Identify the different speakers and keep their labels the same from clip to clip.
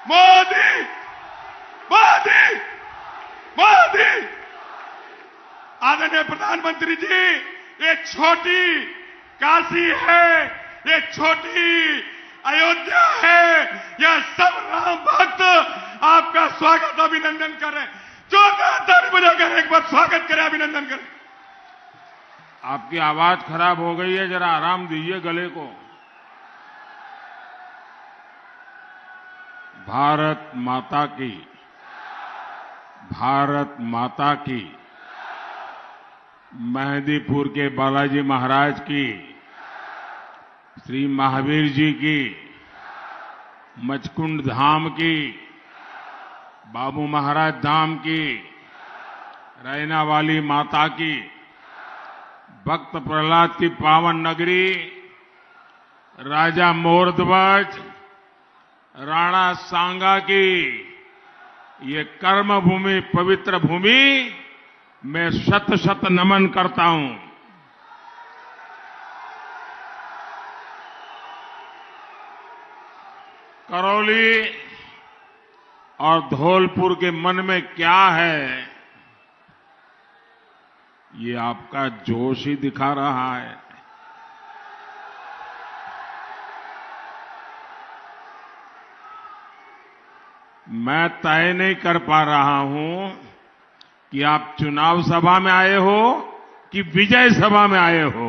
Speaker 1: मोदी मोदी मोदी। आदरणीय प्रधानमंत्री जी, ये छोटी काशी है, ये छोटी अयोध्या है, यह सब राम भक्त आपका स्वागत अभिनंदन कर रहे हैं। जोरदार ताली बजाकर एक बार स्वागत करें, अभिनंदन करें।
Speaker 2: आपकी आवाज खराब हो गई है, जरा आराम दीजिए गले को। भारत माता की, भारत माता की। मेहंदीपुर के बालाजी महाराज की, श्री महावीर जी की, मचकुंड धाम की, बाबू महाराज धाम की, रैना वाली माता की, भक्त प्रहलाद की पावन नगरी, राजा मोरध्वज, राणा सांगा की ये कर्म भूमि, पवित्र भूमि, मैं शत शत नमन करता हूं। करौली और धौलपुर के मन में क्या है, ये आपका जोश ही दिखा रहा है। मैं तय नहीं कर पा रहा हूं कि आप चुनाव सभा में आए हो कि विजय सभा में आए हो।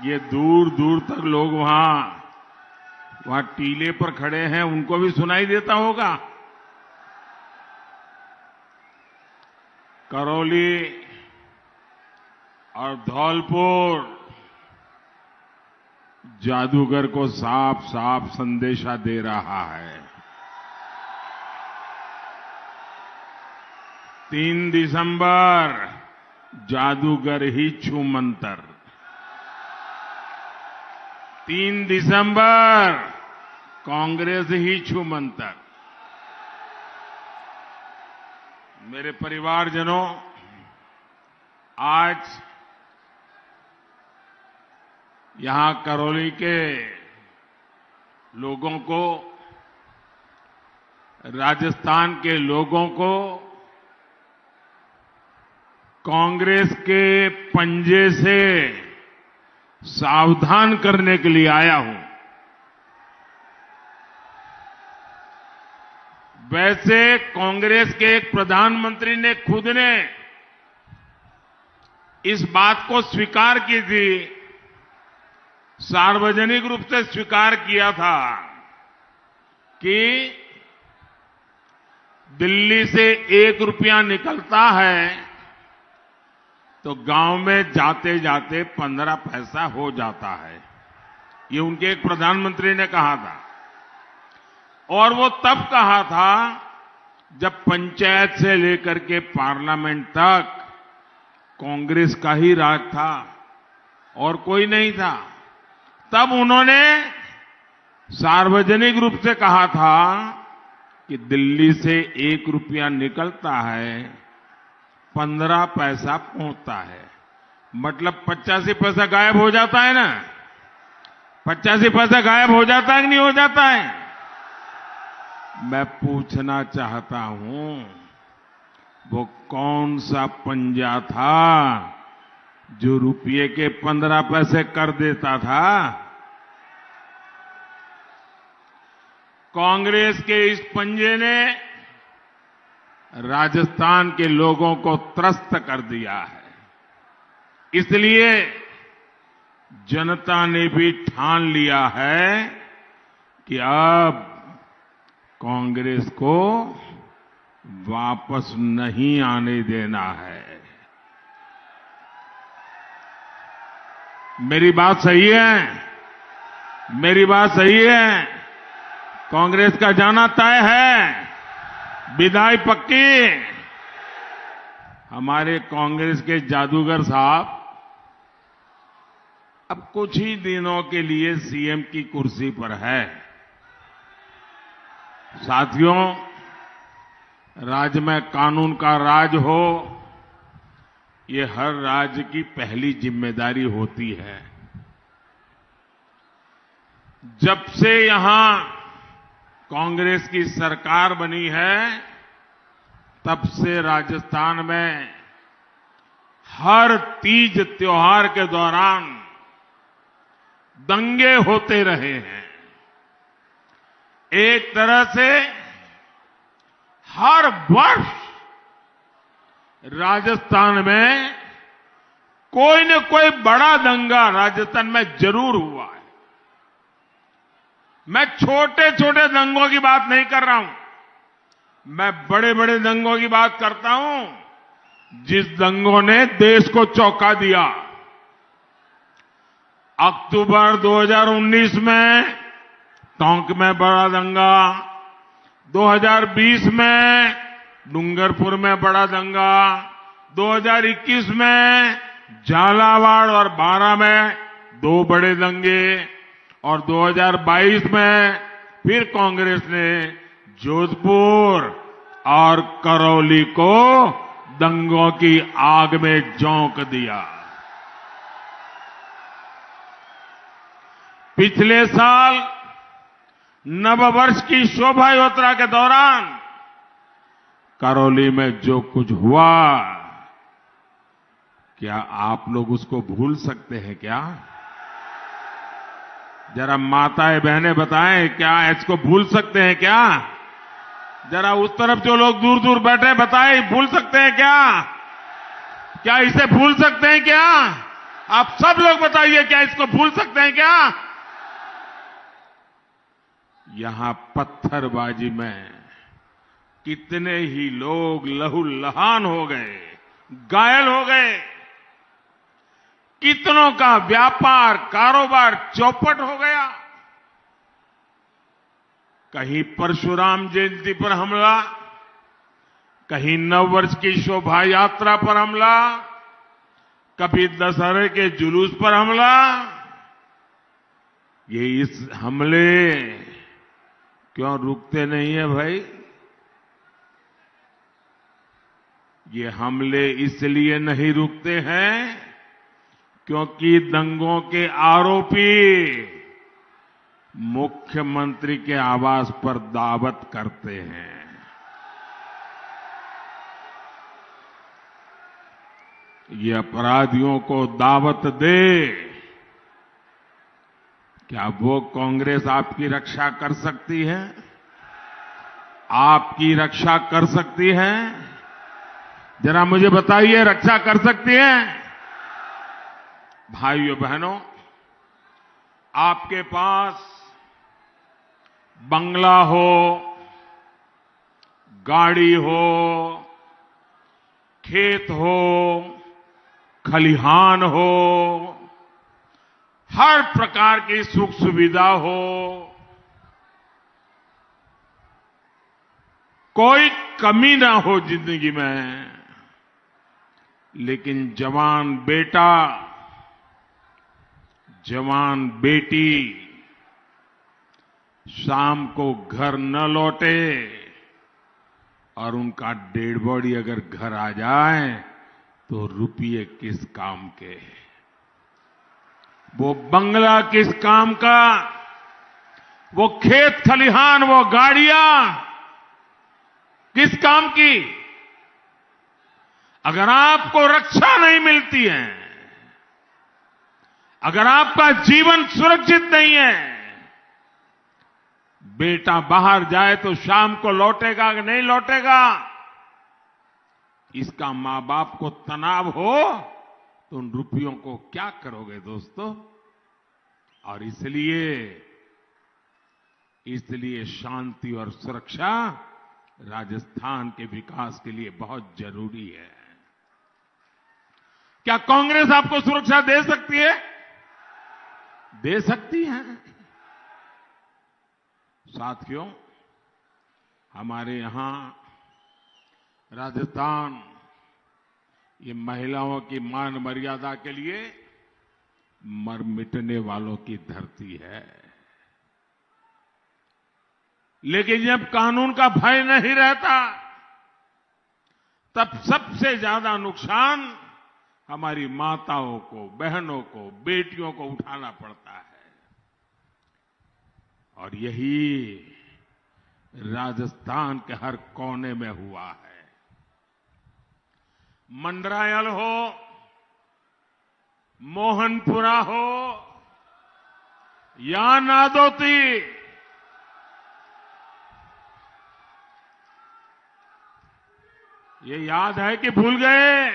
Speaker 2: ये दूर दूर तक लोग वहां टीले पर खड़े हैं, उनको भी सुनाई देता होगा। करौली और धौलपुर जादूगर को साफ साफ संदेशा दे रहा है। 3 दिसंबर जादूगर ही छू मंतर। 3 दिसंबर कांग्रेस ही छू मंतर। मेरे परिवारजनों, आज यहां करौली के लोगों को, राजस्थान के लोगों को कांग्रेस के पंजे से सावधान करने के लिए आया हूं। वैसे कांग्रेस के एक प्रधानमंत्री ने खुद ने इस बात को स्वीकार की थी, सार्वजनिक रूप से स्वीकार किया था कि दिल्ली से 1 रुपया निकलता है तो गांव में जाते जाते 15 पैसा हो जाता है। ये उनके एक प्रधानमंत्री ने कहा था, और वो तब कहा था जब पंचायत से लेकर के पार्लियामेंट तक कांग्रेस का ही राज था और कोई नहीं था। तब उन्होंने सार्वजनिक रूप से कहा था कि दिल्ली से 1 रुपया निकलता है, 15 पैसा पहुंचता है, मतलब 85 पैसा गायब हो जाता है ना। 85 पैसा गायब हो जाता है कि नहीं हो जाता है? मैं पूछना चाहता हूं, वो कौन सा पंजा था जो रुपये के 15 पैसे कर देता था? कांग्रेस के इस पंजे ने राजस्थान के लोगों को त्रस्त कर दिया है। इसलिए जनता ने भी ठान लिया है कि अब कांग्रेस को वापस नहीं आने देना है। मेरी बात सही है? मेरी बात सही है? कांग्रेस का जाना तय है, विदाई पक्की। हमारे कांग्रेस के जादूगर साहब अब कुछ ही दिनों के लिए सीएम की कुर्सी पर है। साथियों, राज्य में कानून का राज हो, ये हर राज्य की पहली जिम्मेदारी होती है। जब से यहां कांग्रेस की सरकार बनी है, तब से राजस्थान में हर तीज त्योहार के दौरान दंगे होते रहे हैं। एक तरह से हर वर्ष राजस्थान में कोई न कोई बड़ा दंगा राजस्थान में जरूर हुआ है। मैं छोटे छोटे दंगों की बात नहीं कर रहा हूं, मैं बड़े बड़े दंगों की बात करता हूं, जिस दंगों ने देश को चौंका दिया। अक्टूबर 2019 में टोंक में बड़ा दंगा, 2020 में डूंगरपुर में बड़ा दंगा, 2021 में झालावाड़ और बारां में 2 बड़े दंगे, और 2022 में फिर कांग्रेस ने जोधपुर और करौली को दंगों की आग में झोंक दिया। पिछले साल नववर्ष की शोभा यात्रा के दौरान करौली में जो कुछ हुआ, क्या आप लोग उसको भूल सकते हैं क्या? जरा माताएं बहनें बताएं, क्या इसको भूल सकते हैं क्या? जरा उस तरफ जो लोग दूर दूर बैठे बताएं, भूल सकते हैं क्या? क्या इसे भूल सकते हैं क्या? आप सब लोग बताइए, क्या इसको भूल सकते हैं क्या? यहां पत्थरबाजी में कितने ही लोग लहूलुहान हो गए, घायल हो गए, कितनों का व्यापार कारोबार चौपट हो गया। कहीं परशुराम जयंती पर हमला, कहीं नववर्ष की शोभा यात्रा पर हमला, कभी दशहरे के जुलूस पर हमला। ये इस हमले क्यों रुकते नहीं है भाई? ये हमले इसलिए नहीं रुकते हैं क्योंकि दंगों के आरोपी मुख्यमंत्री के आवास पर दावत करते हैं। ये अपराधियों को दावत दे, क्या वो कांग्रेस आपकी रक्षा कर सकती है? आपकी रक्षा कर सकती है? जरा मुझे बताइए, रक्षा कर सकती है? भाइयों बहनों, आपके पास बंगला हो, गाड़ी हो, खेत हो, खलिहान हो, हर प्रकार की सुख सुविधा हो, कोई कमी ना हो जिंदगी में, लेकिन जवान बेटा, जवान बेटी शाम को घर न लौटे और उनका डेड बॉडी अगर घर आ जाए तो रुपये किस काम के? वो बंगला किस काम का? वो खेत खलिहान, वो गाड़ियां किस काम की? अगर आपको रक्षा नहीं मिलती है, अगर आपका जीवन सुरक्षित नहीं है, बेटा बाहर जाए तो शाम को लौटेगा कि नहीं लौटेगा, इसका मां बाप को तनाव हो तो उन रुपयों को क्या करोगे दोस्तों? और इसलिए शांति और सुरक्षा राजस्थान के विकास के लिए बहुत जरूरी है। क्या कांग्रेस आपको सुरक्षा दे सकती है? दे सकती है। साथियों, हमारे यहां राजस्थान ये महिलाओं की मान मर्यादा के लिए मर मिटने वालों की धरती है। लेकिन जब कानून का भय नहीं रहता, तब सबसे ज्यादा नुकसान हमारी माताओं को, बहनों को, बेटियों को उठाना पड़ता है। और यही राजस्थान के हर कोने में हुआ है। मंडरायल हो, मोहनपुरा हो या नादौती, ये याद है कि भूल गए?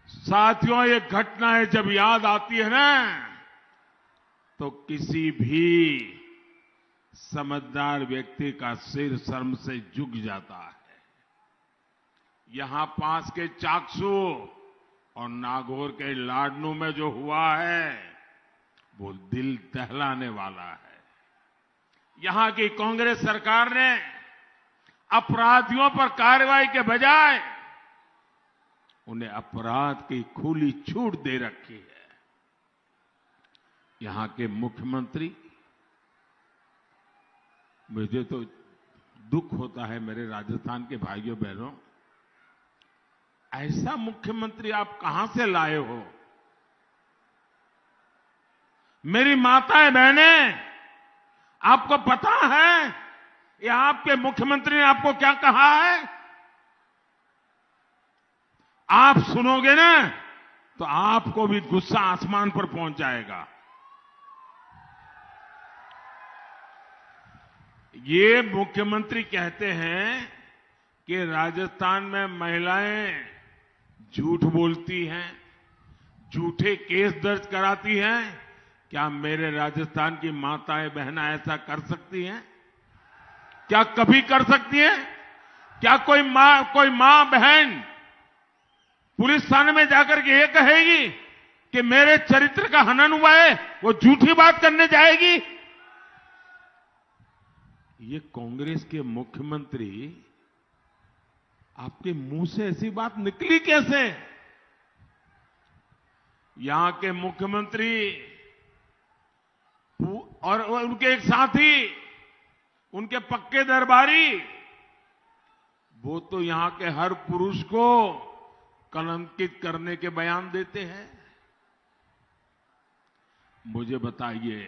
Speaker 2: साथियों, ये घटनाएं जब याद आती है ना, तो किसी भी समझदार व्यक्ति का सिर शर्म से झुक जाता है। यहां पास के चाकसू और नागौर के लाडनू में जो हुआ है, वो दिल दहलाने वाला है। यहां की कांग्रेस सरकार ने अपराधियों पर कार्रवाई के बजाय उन्हें अपराध की खुली छूट दे रखी है। यहां के मुख्यमंत्री, मुझे तो दुख होता है मेरे राजस्थान के भाइयों बहनों, ऐसा मुख्यमंत्री आप कहां से लाए हो? मेरी माताएं बहनें, आपको पता है ये आपके मुख्यमंत्री ने आपको क्या कहा है? आप सुनोगे ना तो आपको भी गुस्सा आसमान पर पहुंच जाएगा। ये मुख्यमंत्री कहते हैं कि राजस्थान में महिलाएं झूठ बोलती हैं, झूठे केस दर्ज कराती हैं। क्या मेरे राजस्थान की माताएं बहनें ऐसा कर सकती हैं? क्या कभी कर सकती हैं? क्या कोई मां बहन पुलिस थाने में जाकर के ये कहेगी कि मेरे चरित्र का हनन हुआ है, वो झूठी बात करने जाएगी? ये कांग्रेस के मुख्यमंत्री, आपके मुंह से ऐसी बात निकली कैसे? यहां के मुख्यमंत्री और उनके एक साथी, उनके पक्के दरबारी, वो तो यहां के हर पुरुष को कलंकित करने के बयान देते हैं। मुझे बताइए,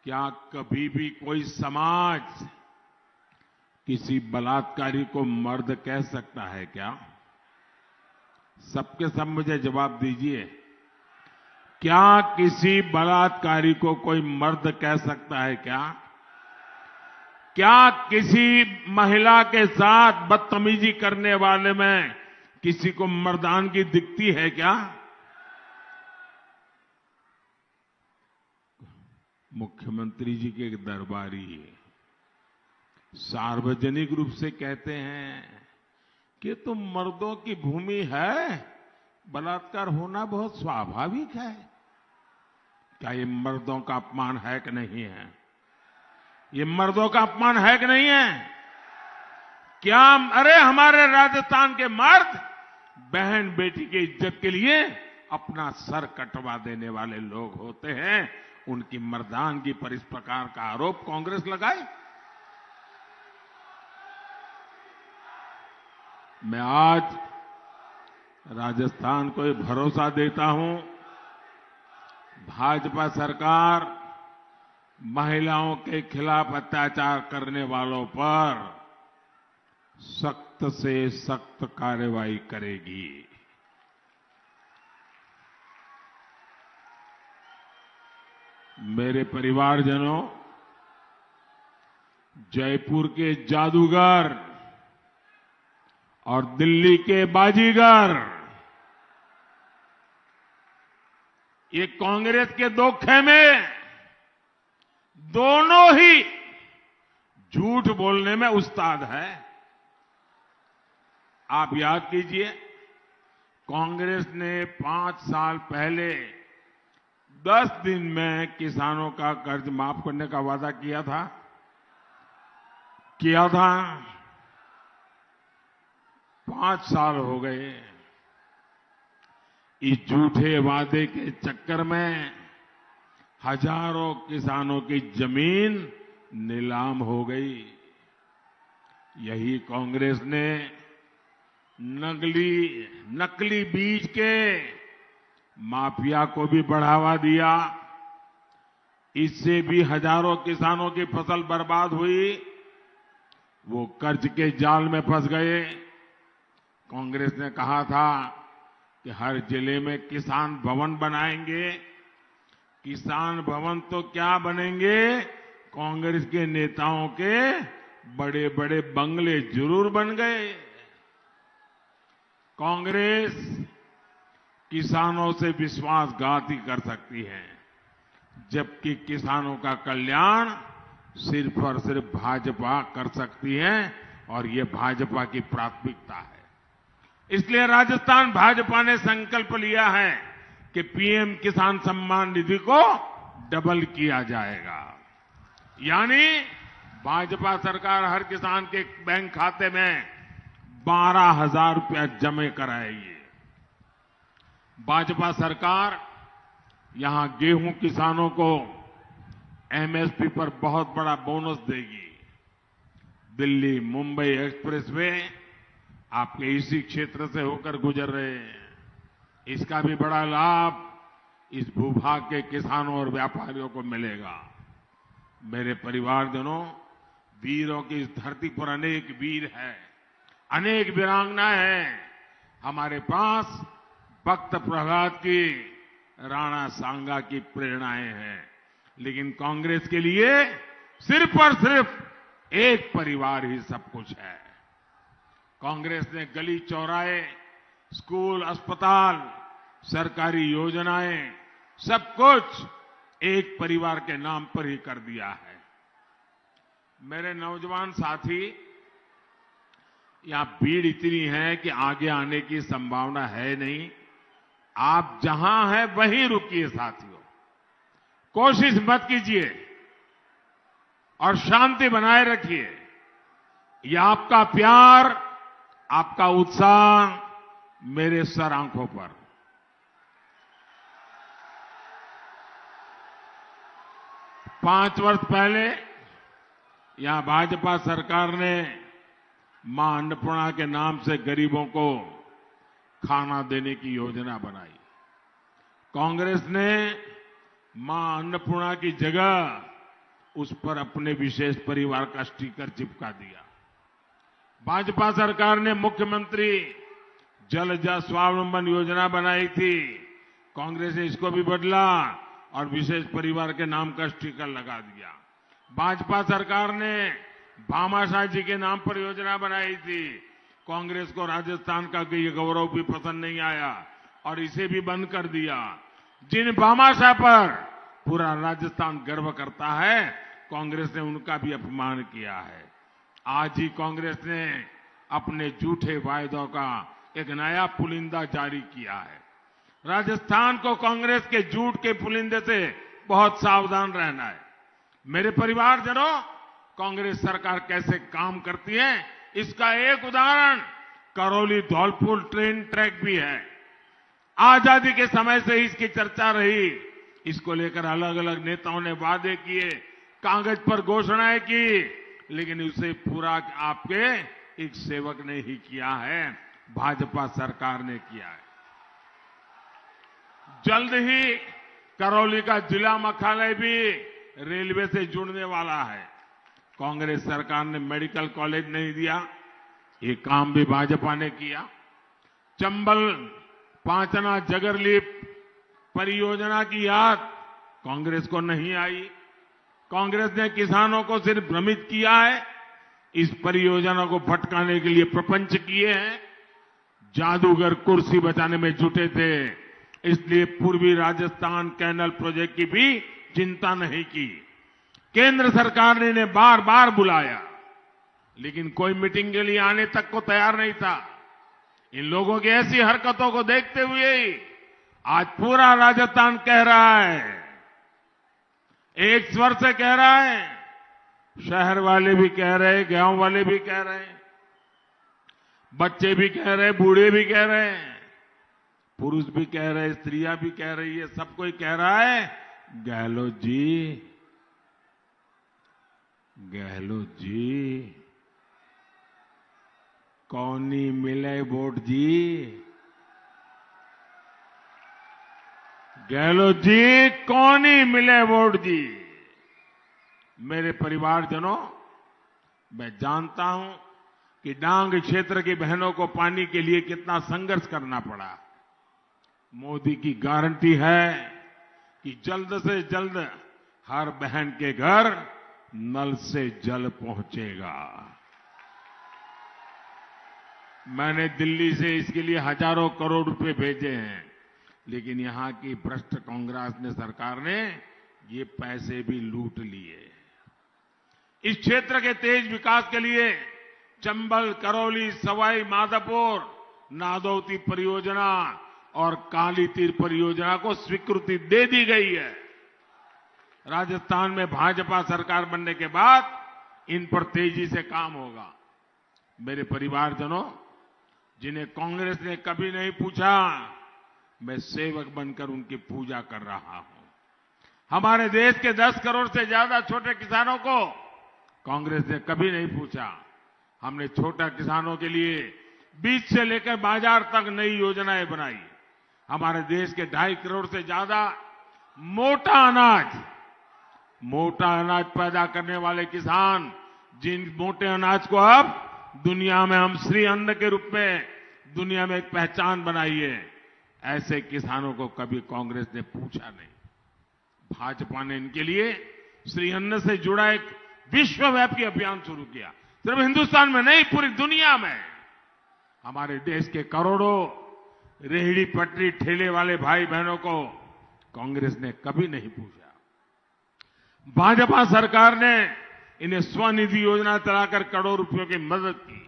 Speaker 2: क्या कभी भी कोई समाज किसी बलात्कारी को मर्द कह सकता है क्या? सबके सब मुझे जवाब दीजिए। क्या किसी बलात्कारी को कोई मर्द कह सकता है क्या? क्या किसी महिला के साथ बदतमीजी करने वाले में किसी को मर्दानगी दिखती है क्या? मुख्यमंत्री जी के दरबारी सार्वजनिक रूप से कहते हैं कि तो मर्दों की भूमि है, बलात्कार होना बहुत स्वाभाविक है। क्या ये मर्दों का अपमान है कि नहीं है? ये मर्दों का अपमान है कि नहीं है? क्या अरे हमारे राजस्थान के मर्द बहन बेटी की इज्जत के लिए अपना सर कटवा देने वाले लोग होते हैं। उनकी मर्दानगी पर इस प्रकार का आरोप कांग्रेस लगाए। मैं आज राजस्थान को ये भरोसा देता हूं, भाजपा सरकार महिलाओं के खिलाफ अत्याचार करने वालों पर सख्त से सख्त कार्रवाई करेगी। मेरे परिवारजनों, जयपुर के जादूगर और दिल्ली के बाजीगर, ये कांग्रेस के दो खेमे, दोनों ही झूठ बोलने में उस्ताद है। आप याद कीजिए, कांग्रेस ने 5 साल पहले 10 दिन में किसानों का कर्ज माफ करने का वादा किया था। किया था। 5 साल हो गए। इस झूठे वादे के चक्कर में हजारों किसानों की जमीन नीलाम हो गई। यही कांग्रेस ने नकली बीज के माफिया को भी बढ़ावा दिया। इससे भी हजारों किसानों की फसल बर्बाद हुई। वो कर्ज के जाल में फंस गए। कांग्रेस ने कहा था कि हर जिले में किसान भवन बनाएंगे। किसान भवन तो क्या बनेंगे, कांग्रेस के नेताओं के बड़े बड़े बंगले जरूर बन गए। कांग्रेस किसानों से विश्वासघाती कर सकती है, जबकि किसानों का कल्याण सिर्फ और सिर्फ भाजपा कर सकती है, और ये भाजपा की प्राथमिकता है। इसलिए राजस्थान भाजपा ने संकल्प लिया है कि पीएम किसान सम्मान निधि को डबल किया जाएगा। यानी भाजपा सरकार हर किसान के बैंक खाते में 12,000 रुपया जमा कराएगी। भाजपा सरकार यहां गेहूं किसानों को एमएसपी पर बहुत बड़ा बोनस देगी। दिल्ली मुंबई एक्सप्रेसवे आपके इसी क्षेत्र से होकर गुजर रहे हैं। इसका भी बड़ा लाभ इस भूभाग के किसानों और व्यापारियों को मिलेगा। मेरे परिवारजनों, वीरों की इस धरती पर अनेक वीर हैं, अनेक वीरांगना हैं। हमारे पास भक्त प्रहलाद की, राणा सांगा की प्रेरणाएं हैं, लेकिन कांग्रेस के लिए सिर्फ और सिर्फ एक परिवार ही सब कुछ है। कांग्रेस ने गली चौराहे, स्कूल, अस्पताल, सरकारी योजनाएं, सब कुछ एक परिवार के नाम पर ही कर दिया है। मेरे नौजवान साथी, यहां भीड़ इतनी है कि आगे आने की संभावना है नहीं। आप जहां हैं वहीं रुकिए साथियों, कोशिश मत कीजिए और शांति बनाए रखिए। यह आपका प्यार, आपका उत्साह मेरे सर आंखों पर। पांच वर्ष पहले यहां भाजपा सरकार ने मां अन्नपूर्णा के नाम से गरीबों को खाना देने की योजना बनाई। कांग्रेस ने मां अन्नपूर्णा की जगह उस पर अपने विशेष परिवार का स्टिकर चिपका दिया। भाजपा सरकार ने मुख्यमंत्री जलजा स्वावलंबन योजना बनाई थी। कांग्रेस ने इसको भी बदला और विशेष परिवार के नाम का स्टिकर लगा दिया। भाजपा सरकार ने भामाशाह जी के नाम पर योजना बनाई थी। कांग्रेस को राजस्थान का ये गौरव भी पसंद नहीं आया और इसे भी बंद कर दिया। जिन भामाशाह पर पूरा राजस्थान गर्व करता है, कांग्रेस ने उनका भी अपमान किया है। आज ही कांग्रेस ने अपने झूठे वायदों का एक नया पुलिंदा जारी किया है। राजस्थान को कांग्रेस के झूठ के पुलिंदे से बहुत सावधान रहना है। मेरे परिवारजनों, कांग्रेस सरकार कैसे काम करती है, इसका एक उदाहरण करौली धौलपुर ट्रेन ट्रैक भी है। आजादी के समय से इसकी चर्चा रही। इसको लेकर अलग अलग नेताओं ने वादे किए, कागज पर घोषणाएं की, लेकिन उसे पूरा आपके एक सेवक ने ही किया है, भाजपा सरकार ने किया है। जल्द ही करौली का जिला मुख्यालय भी रेलवे से जुड़ने वाला है। कांग्रेस सरकार ने मेडिकल कॉलेज नहीं दिया, ये काम भी भाजपा ने किया। चंबल पांचना जगरलीप परियोजना की याद कांग्रेस को नहीं आई। कांग्रेस ने किसानों को सिर्फ भ्रमित किया है। इस परियोजना को भटकाने के लिए प्रपंच किए हैं। जादूगर कुर्सी बचाने में जुटे थे, इसलिए पूर्वी राजस्थान कैनल प्रोजेक्ट की भी चिंता नहीं की। केंद्र सरकार ने इन्हें बार बार बुलाया, लेकिन कोई मीटिंग के लिए आने तक को तैयार नहीं था। इन लोगों की ऐसी हरकतों को देखते हुए आज पूरा राजस्थान कह रहा है, एक स्वर से कह रहा है, शहर वाले भी कह रहे, गांव वाले भी कह रहे, बच्चे भी कह रहे, बूढ़े भी कह रहे हैं, पुरुष भी कह रहे, स्त्रियां भी कह रही है, सब कोई कह रहा है, गहलोत जी, गहलोत जी, कौनी मिले वोट जी। गहलोत जी, कौनी मिले वोट जी। मेरे परिवारजनों, मैं जानता हूं कि डांग क्षेत्र की बहनों को पानी के लिए कितना संघर्ष करना पड़ा। मोदी की गारंटी है कि जल्द से जल्द हर बहन के घर नल से जल पहुंचेगा। मैंने दिल्ली से इसके लिए हजारों करोड़ रुपए भेजे हैं, लेकिन यहां की भ्रष्ट कांग्रेस ने सरकार ने ये पैसे भी लूट लिए। इस क्षेत्र के तेज विकास के लिए चंबल, करौली, सवाई माधोपुर, नादौती परियोजना और काली तीर परियोजना को स्वीकृति दे दी गई है। राजस्थान में भाजपा सरकार बनने के बाद इन पर तेजी से काम होगा। मेरे परिवारजनों, जिन्हें कांग्रेस ने कभी नहीं पूछा, मैं सेवक बनकर उनकी पूजा कर रहा हूं। हमारे देश के 10 करोड़ से ज्यादा छोटे किसानों को कांग्रेस ने कभी नहीं पूछा। हमने छोटा किसानों के लिए बीज से लेकर बाजार तक नई योजनाएं बनाई। हमारे देश के 2.5 करोड़ से ज्यादा मोटा अनाज पैदा करने वाले किसान, जिन मोटे अनाज को अब दुनिया में हम श्री अन्न के रूप में दुनिया में एक पहचान बनाई है, ऐसे किसानों को कभी कांग्रेस ने पूछा नहीं। भाजपा ने इनके लिए श्री अन्न से जुड़ा एक विश्वव्यापी अभियान शुरू किया। सिर्फ हिंदुस्तान में नहीं, पूरी दुनिया में। हमारे देश के करोड़ों रेहड़ी पटरी ठेले वाले भाई बहनों को कांग्रेस ने कभी नहीं पूछा। भाजपा सरकार ने इन्हें स्वनिधि योजना चलाकर करोड़ों रुपयों की मदद की।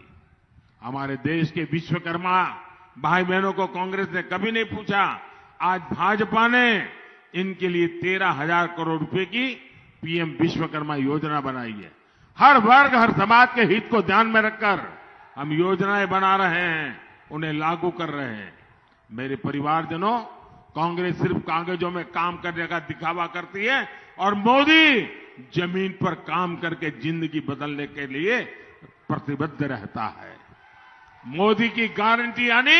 Speaker 2: हमारे देश के विश्वकर्मा भाई बहनों को कांग्रेस ने कभी नहीं पूछा। आज भाजपा ने इनके लिए 13,000 करोड़ रुपए की पीएम विश्वकर्मा योजना बनाई है। हर वर्ग, हर समाज के हित को ध्यान में रखकर हम योजनाएं बना रहे हैं, उन्हें लागू कर रहे हैं। मेरे परिवारजनों, कांग्रेस सिर्फ कागजों में काम करने का दिखावा करती है और मोदी जमीन पर काम करके जिंदगी बदलने के लिए प्रतिबद्ध रहता है। मोदी की गारंटी यानी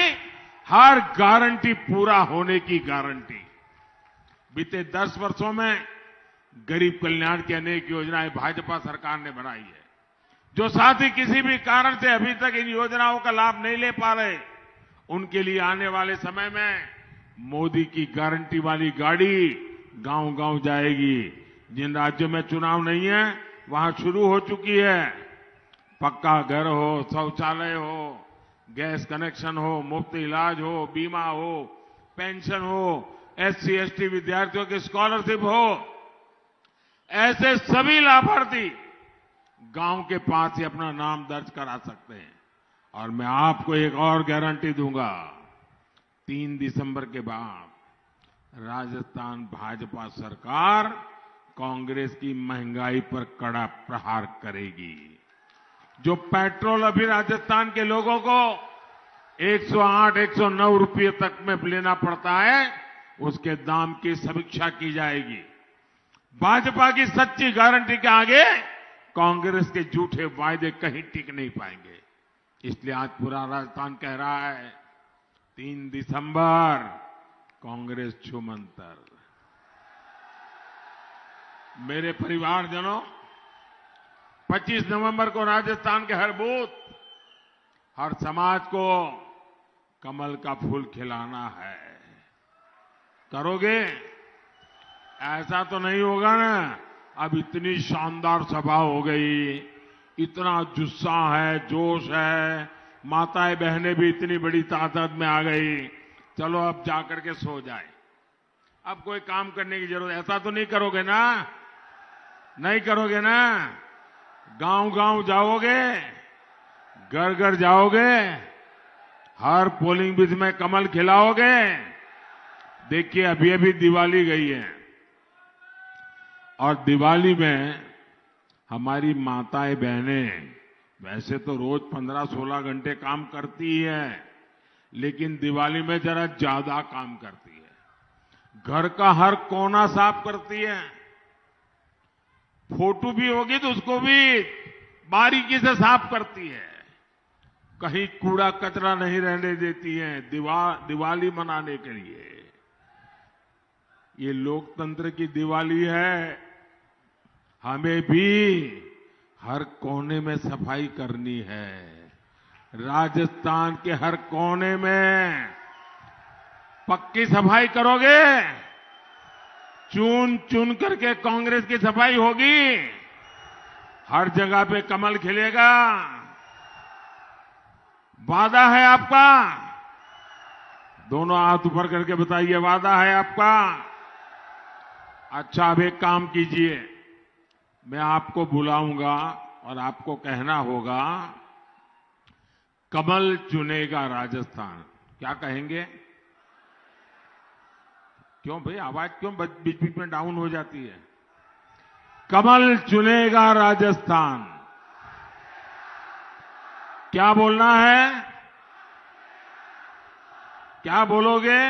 Speaker 2: हर गारंटी पूरा होने की गारंटी। बीते 10 वर्षों में गरीब कल्याण की अनेक योजनाएं भाजपा सरकार ने बनाई है। जो साथी किसी भी कारण से अभी तक इन योजनाओं का लाभ नहीं ले पा रहे, उनके लिए आने वाले समय में मोदी की गारंटी वाली गाड़ी गांव-गांव जाएगी। जिन राज्यों में चुनाव नहीं है, वहां शुरू हो चुकी है। पक्का घर हो, शौचालय हो, गैस कनेक्शन हो, मुफ्त इलाज हो, बीमा हो, पेंशन हो, SC ST विद्यार्थियों की स्कॉलरशिप हो, ऐसे सभी लाभार्थी गांव के पास ही अपना नाम दर्ज करा सकते हैं। और मैं आपको एक और गारंटी दूंगा, 3 दिसंबर के बाद राजस्थान भाजपा सरकार कांग्रेस की महंगाई पर कड़ा प्रहार करेगी। जो पेट्रोल अभी राजस्थान के लोगों को 108, 109 रुपये तक में लेना पड़ता है, उसके दाम की समीक्षा की जाएगी। भाजपा की सच्ची गारंटी के आगे कांग्रेस के झूठे वायदे कहीं टिक नहीं पाएंगे। इसलिए आज पूरा राजस्थान कह रहा है, 3 दिसंबर कांग्रेस छूमंतर। मेरे परिवारजनों, 25 नवंबर को राजस्थान के हर बूथ, हर समाज को कमल का फूल खिलाना है। करोगे? ऐसा तो नहीं होगा ना। अब इतनी शानदार सभा हो गई, इतना जुस्सा है, जोश है, माताएं बहनें भी इतनी बड़ी तादाद में आ गई। चलो अब जाकर के सो जाए, अब कोई काम करने की जरूरत, ऐसा तो नहीं करोगे ना? नहीं करोगे ना? गांव-गांव जाओगे, घर-घर जाओगे, हर पोलिंग बूथ में कमल खिलाओगे। देखिए, अभी अभी दिवाली गई है और दिवाली में हमारी माताएं बहनें वैसे तो रोज 15-16 घंटे काम करती है, लेकिन दिवाली में जरा ज्यादा काम करती है। घर का हर कोना साफ करती है। फोटो भी होगी तो उसको भी बारीकी से साफ करती है। कहीं कूड़ा कचरा नहीं रहने देती हैं दिवाली मनाने के लिए। ये लोकतंत्र की दिवाली है। हमें भी हर कोने में सफाई करनी है। राजस्थान के हर कोने में पक्की सफाई करोगे? चुन चुन करके कांग्रेस की सफाई होगी। हर जगह पे कमल खिलेगा। वादा है आपका? दोनों हाथ ऊपर करके बताइए, वादा है आपका? अच्छा, अब एक काम कीजिए, मैं आपको बुलाऊंगा और आपको कहना होगा, कमल चुनेगा राजस्थान। क्या कहेंगे? क्यों भाई, आवाज क्यों बीच बीच में डाउन हो जाती है? कमल चुनेगा राजस्थान। क्या बोलना है? क्या बोलोगे?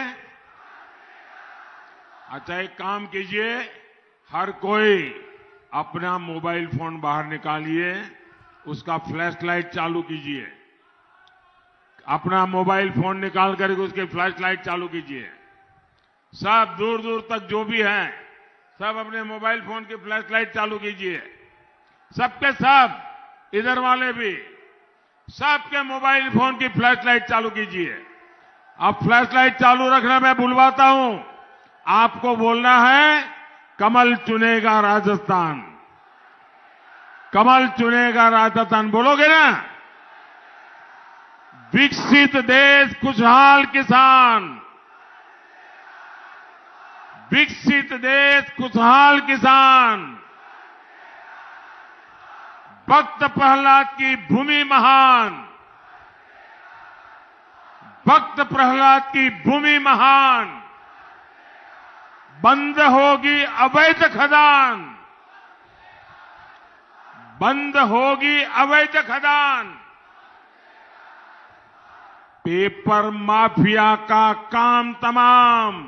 Speaker 2: अच्छा, एक काम कीजिए, हर कोई अपना मोबाइल फोन बाहर निकालिए, उसका फ्लैश लाइट चालू कीजिए। अपना मोबाइल फोन निकाल करके उसके फ्लैश लाइट चालू कीजिए। सब दूर दूर तक जो भी हैं, सब अपने मोबाइल फोन की फ्लैश लाइट चालू कीजिए। सबके सब, इधर वाले भी, सबके मोबाइल फोन की फ्लैश लाइट चालू कीजिए। अब फ्लैश लाइट चालू रखना मैं बुलवाता हूं। आपको बोलना है, कमल चुनेगा राजस्थान। कमल चुनेगा राजस्थान बोलोगे ना? विकसित देश, खुशहाल किसान। विकसित देश, खुशहाल किसान। भक्त प्रहलाद की भूमि महान। भक्त प्रहलाद की भूमि महान। बंद होगी अवैध खदान। बंद होगी अवैध खदान। पेपर माफिया का काम तमाम।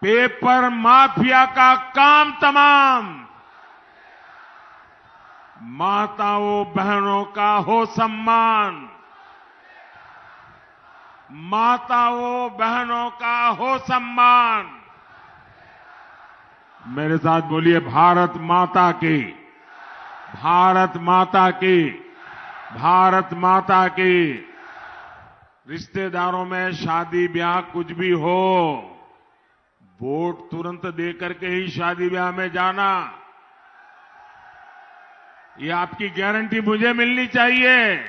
Speaker 2: पेपर माफिया का काम तमाम। माताओं बहनों का हो सम्मान। माताओं बहनों का हो सम्मान। मेरे साथ बोलिए, भारत माता की, भारत माता की, भारत माता की। रिश्तेदारों में शादी ब्याह कुछ भी हो, वोट तुरंत दे करके ही शादी ब्याह में जाना। ये आपकी गारंटी मुझे मिलनी चाहिए।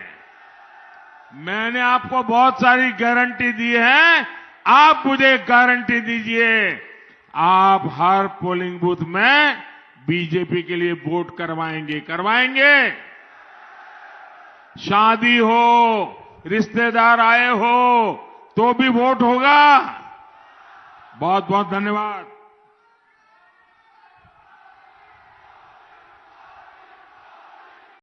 Speaker 2: मैंने आपको बहुत सारी गारंटी दी है, आप मुझे गारंटी दीजिए, आप हर पोलिंग बूथ में बीजेपी के लिए वोट करवाएंगे? करवाएंगे? शादी हो, रिश्तेदार आए हो, तो भी वोट होगा। बहुत बहुत धन्यवाद।